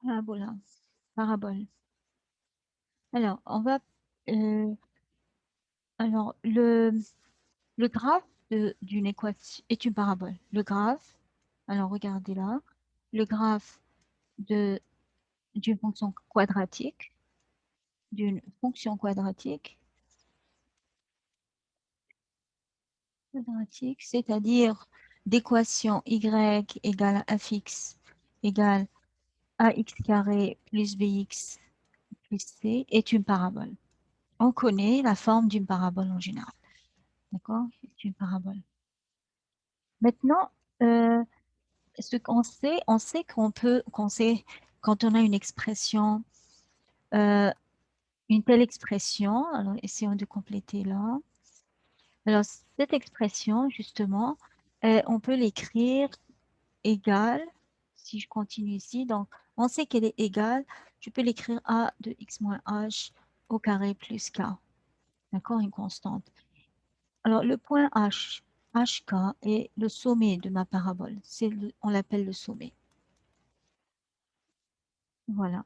Parabola, parabole. Alors, on va... euh, alors, le graphe d'une équation est une parabole. Le graphe, alors regardez là, le graphe d'une fonction quadratique, c'est-à-dire d'équation y égale à fx égale ax carré plus bx plus c est une parabole. On connaît la forme d'une parabole en général. D'accord? C'est une parabole. Maintenant, ce on sait quand on a euh, une telle expression, alors essayons de compléter là. Alors, cette expression, justement, on peut l'écrire égale, si je continue ici, donc on sait qu'elle est égale, je peux l'écrire a de x moins h au carré plus k, d'accord, une constante. Alors, le point h, hk est le sommet de ma parabole, on l'appelle le sommet. Voilà.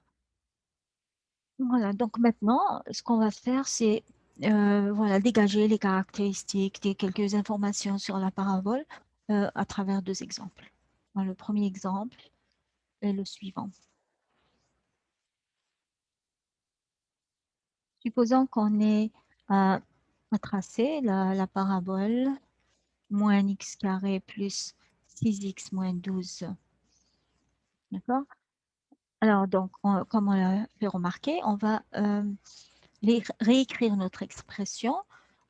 Voilà, donc maintenant, ce qu'on va faire, c'est voilà, dégager les caractéristiques, quelques informations sur la parabole à travers deux exemples. Alors, le premier exemple est le suivant. Supposons qu'on ait à, à tracer la parabole moins x carré plus 6x moins 12. D'accord? Alors, donc, comme on l'a fait remarquer, on va réécrire notre expression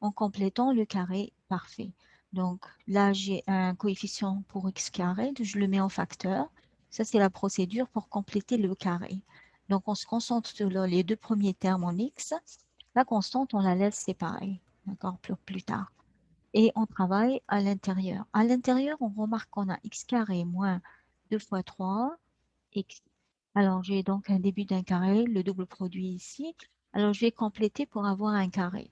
en complétant le carré parfait. Donc là, j'ai un coefficient pour x carré, je le mets en facteur. Ça, c'est la procédure pour compléter le carré. Donc on se concentre sur les deux premiers termes en x. La constante, on la laisse séparée, d'accord, plus tard. Et on travaille à l'intérieur. À l'intérieur, on remarque qu'on a x carré moins 2 fois 3 x. Alors, j'ai donc un début d'un carré, le double produit ici. Alors, je vais compléter pour avoir un carré.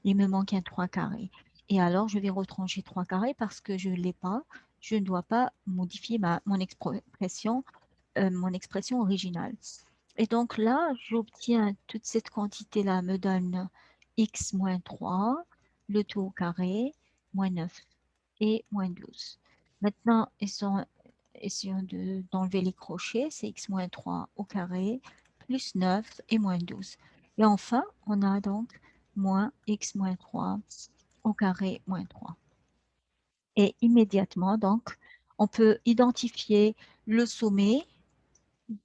Il me manque un 3 carré. Et alors, je vais retrancher 3 carrés parce que je ne l'ai pas. Je ne dois pas modifier mon expression originale. Et donc là, j'obtiens toute cette quantité-là me donne x moins 3, le tout au carré, moins 9 et moins 12. Maintenant, essayons d'enlever les crochets, c'est x moins 3 au carré, plus 9 et moins 12. Et enfin, on a donc moins x moins 3 au carré moins 3. Et immédiatement, donc, on peut identifier le sommet,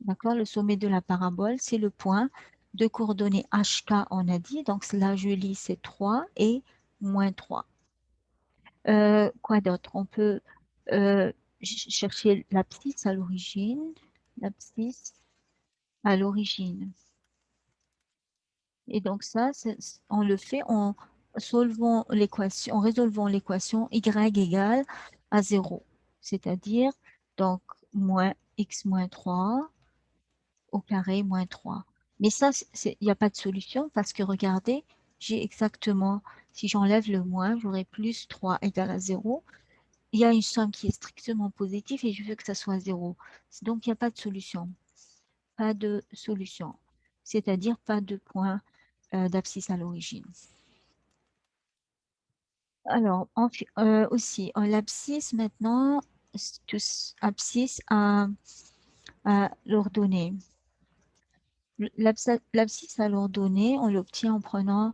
d'accord, le sommet de la parabole, c'est le point de coordonnées HK, on a dit, donc là, je lis, c'est 3 et moins 3. Quoi d'autre? On peut euh, chercher l'abscisse à l'origine. L'abscisse à l'origine. Et donc ça, on le fait en en résolvant l'équation y égale à 0. C'est-à-dire, donc, moins x moins 3 au carré moins 3. Mais ça, il n'y a pas de solution parce que regardez, j'ai exactement, si j'enlève le moins, j'aurai plus 3 égale à 0. Il y a une somme qui est strictement positive et je veux que ça soit 0. Donc, il n'y a pas de solution. Pas de solution. C'est-à-dire pas de point d'abscisse à l'origine. Alors, aussi, l'abscisse maintenant, abscisse à l'ordonnée. L'abscisse à l'ordonnée, on l'obtient en prenant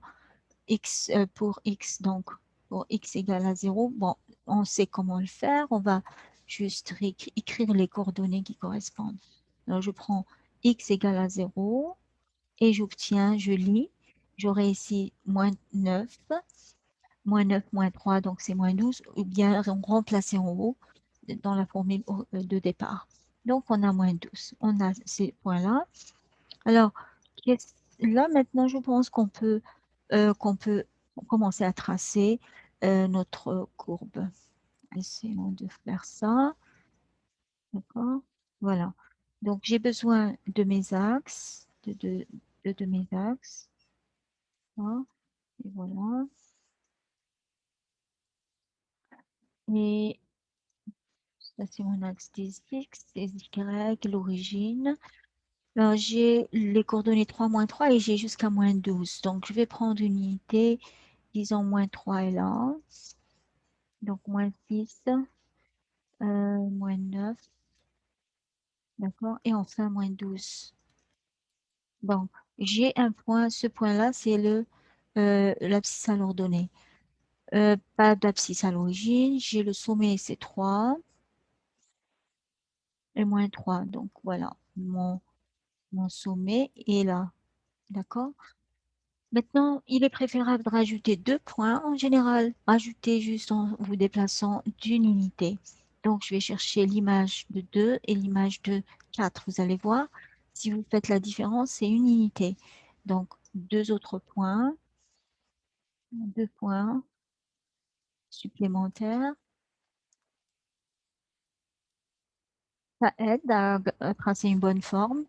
x pour x, donc pour x égale à 0. Bon, on sait comment le faire. On va juste écrire les coordonnées qui correspondent. Alors, je prends x égale à 0 et j'obtiens, je lis, j'aurai ici moins 9, moins 3, donc c'est moins 12, ou bien remplacer en haut dans la formule de départ. Donc, on a moins 12. On a ces points-là. Alors, là, maintenant, je pense qu'on peut commencer à tracer notre courbe. Essayons de faire ça. D'accord? Voilà. Donc, j'ai besoin de mes axes, de mes axes. Hein, et voilà. Et ça, c'est mon axe des X, des Y, l'origine. Alors, j'ai les coordonnées 3, -3 et j'ai jusqu'à -12. Donc, je vais prendre une unité, disons -3 est là. Donc, -6, -9, d'accord? Et enfin, -12. Donc, j'ai un point, ce point-là, c'est l'abscisse à l'ordonnée. Pas d'abscisse à l'origine, j'ai le sommet, c'est 3 et -3. Donc, voilà, mon sommet est là, d'accord? Maintenant, il est préférable de rajouter 2 points. En général, rajoutez juste en vous déplaçant d'une unité. Donc, je vais chercher l'image de 2 et l'image de 4. Vous allez voir, si vous faites la différence, c'est une unité. Donc, 2 autres points, 2 points supplémentaires. Ça aide à tracer une bonne forme.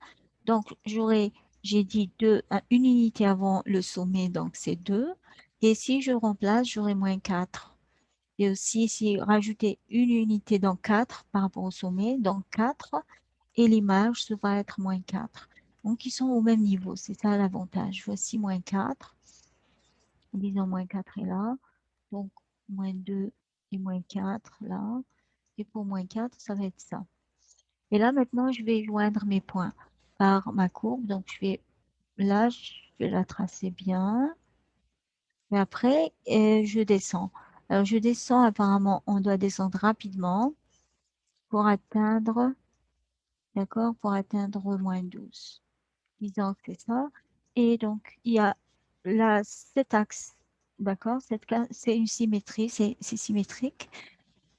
Donc, j'ai dit une unité avant le sommet, donc c'est 2. Et si je remplace, j'aurai -4. Et aussi, ici, rajouter une unité dans 4 par rapport au sommet, donc 4, et l'image, ça va être -4. Donc, ils sont au même niveau, c'est ça l'avantage. Voici -4, disons -4 est là, donc -2 et -4 là, et pour -4, ça va être ça. Et là, maintenant, je vais joindre mes points par ma courbe, donc là, je vais la tracer bien, et après, je descends. Alors, je descends, apparemment, on doit descendre rapidement, pour atteindre, d'accord, pour atteindre -12. Disons que c'est ça. Et donc, il y a là cet axe, d'accord, c'est une symétrie, c'est symétrique,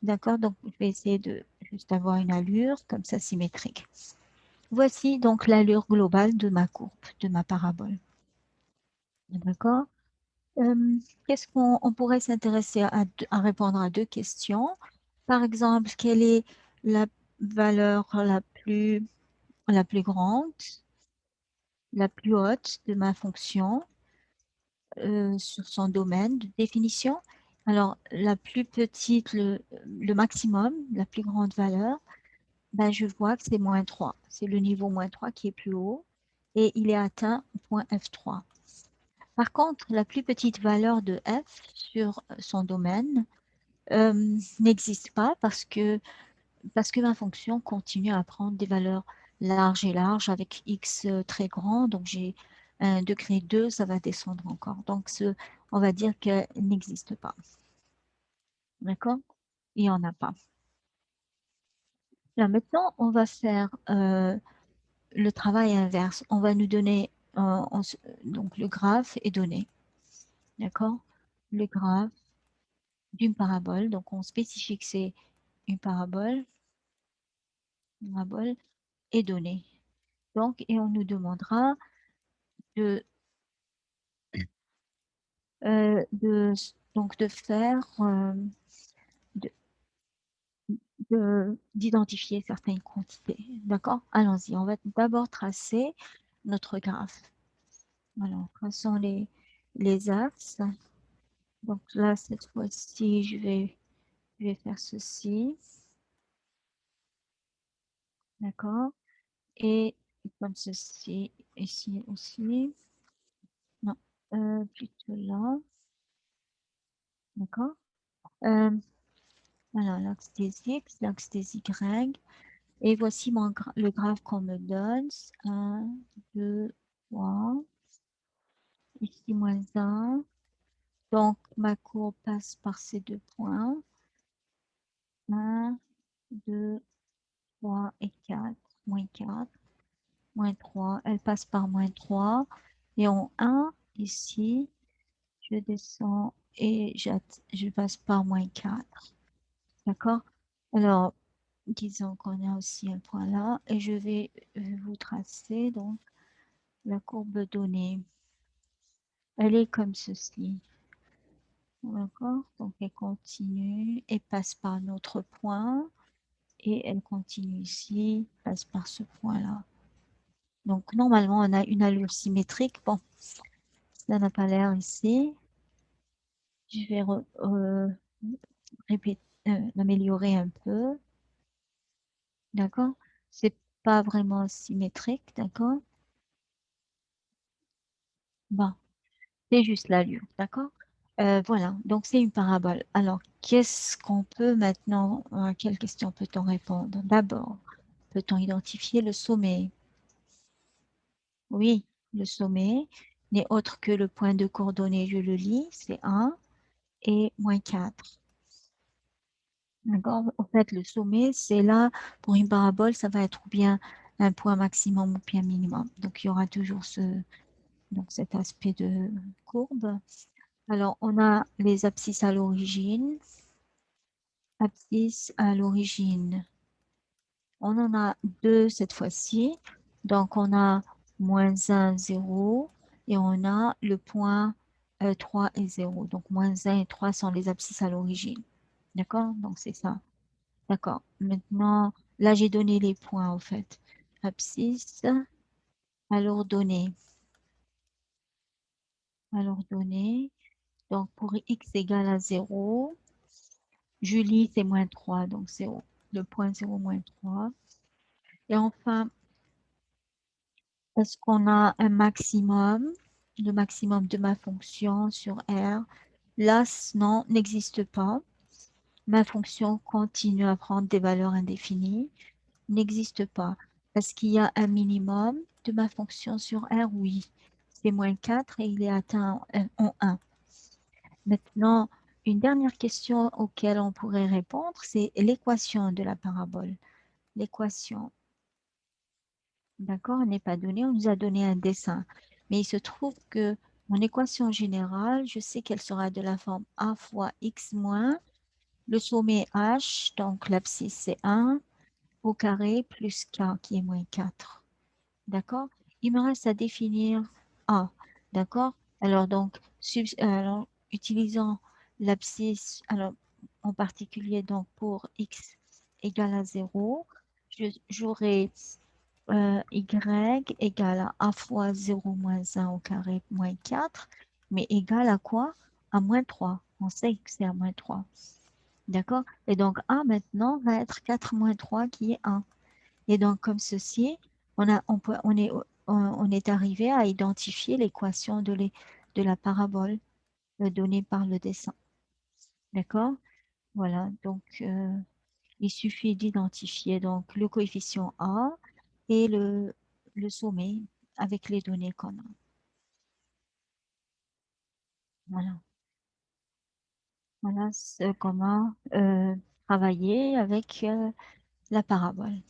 d'accord, donc je vais essayer de juste avoir une allure comme ça symétrique. Voici donc l'allure globale de ma courbe, de ma parabole, d'accord. Qu'est-ce qu'on pourrait s'intéresser à répondre à 2 questions. Par exemple, quelle est la valeur la plus grande, la plus haute de ma fonction sur son domaine de définition. Alors, la plus petite, le maximum, la plus grande valeur, ben, je vois que c'est -3. C'est le niveau -3 qui est plus haut et il est atteint au point F3. Par contre, la plus petite valeur de F sur son domaine n'existe pas parce que ma fonction continue à prendre des valeurs larges et larges avec x très grand. Donc, j'ai un degré 2, ça va descendre encore. Donc, on va dire qu'elle n'existe pas. D'accord? Il n'y en a pas. Là, maintenant, on va faire le travail inverse. On va nous donner, donc le graphe est donné. D'accord? Le graphe d'une parabole. Donc, on spécifie que c'est une parabole est donné. Donc, et on nous demandera de donc de faire, de- d'identifier certaines quantités. D'accord? Allons-y, on va d'abord tracer notre graphe. Alors, traçons les axes. Donc là, cette fois-ci, je vais faire ceci. D'accord? Et comme ceci, ici aussi. Non, plutôt là. D'accord? Euh, voilà, l'axe des X, l'axe des Y. Et voici le graphe qu'on me donne. 1, 2, 3. Ici, -1. Donc, ma courbe passe par ces 2 points. 1, 2, 3 et 4. -4. -3. Elle passe par -3. Et en 1, ici, je descends et je passe par -4. D'accord? Alors, disons qu'on a aussi un point là. Et je vais vous tracer donc la courbe donnée. Elle est comme ceci. D'accord? Donc, elle continue et passe par notre point. Et elle continue ici, passe par ce point-là. Donc, normalement, on a une allure symétrique. Bon, ça n'a pas l'air ici. Je vais l'améliorer un peu. D'accord? C'est pas vraiment symétrique, d'accord? Bon, c'est juste l'allure, d'accord? Voilà, donc c'est une parabole. Alors, qu'est-ce qu'on peut maintenant, à quelle question peut-on répondre? D'abord, peut-on identifier le sommet? Oui, le sommet n'est autre que le point de coordonnées, je le lis, c'est 1 et -4. D'accord? En fait, le sommet, c'est là, pour une parabole, ça va être ou bien un point maximum ou bien minimum. Donc, il y aura toujours donc cet aspect de courbe. Alors, on a les abscisses à l'origine. Abscisse à l'origine. On en a deux cette fois-ci. Donc, on a -1, 0 et on a le point 3 et 0. Donc, -1 et 3 sont les abscisses à l'origine. D'accord? Donc, c'est ça. D'accord. Maintenant, là, j'ai donné les points, en fait. Abscisse à l'ordonnée. À l'ordonnée. Donc, pour x égale à 0, Julie, c'est -3, donc 0. Le point 0, -3. Et enfin, est-ce qu'on a un maximum, le maximum de ma fonction sur R? Là, non, n'existe pas. Ma fonction continue à prendre des valeurs indéfinies. N'existe pas. Est-ce qu'il y a un minimum de ma fonction sur R? Oui. C'est -4 et il est atteint en 1. Maintenant, une dernière question auquel on pourrait répondre, c'est l'équation de la parabole. L'équation, d'accord, n'est pas donnée, on nous a donné un dessin. Mais il se trouve que mon équation générale, je sais qu'elle sera de la forme a fois x moins le sommet h, donc l'abscisse c'est 1, au carré plus k qui est -4. D'accord? Il me reste à définir A. D'accord? Alors, donc, alors, utilisant l'abscisse, alors, en particulier donc pour x égale à 0, j'aurai y égale à a fois 0 moins 1 au carré moins 4, mais égal à quoi? À -3. On sait que c'est à -3. D'accord? Et donc, a maintenant va être 4 moins 3 qui est 1. Et donc, comme ceci, on est arrivé à identifier l'équation de la parabole donnée par le dessin. D'accord? Voilà, donc il suffit d'identifier donc le coefficient A et le sommet avec les données qu'on a. Voilà, voilà comment travailler avec la parabole.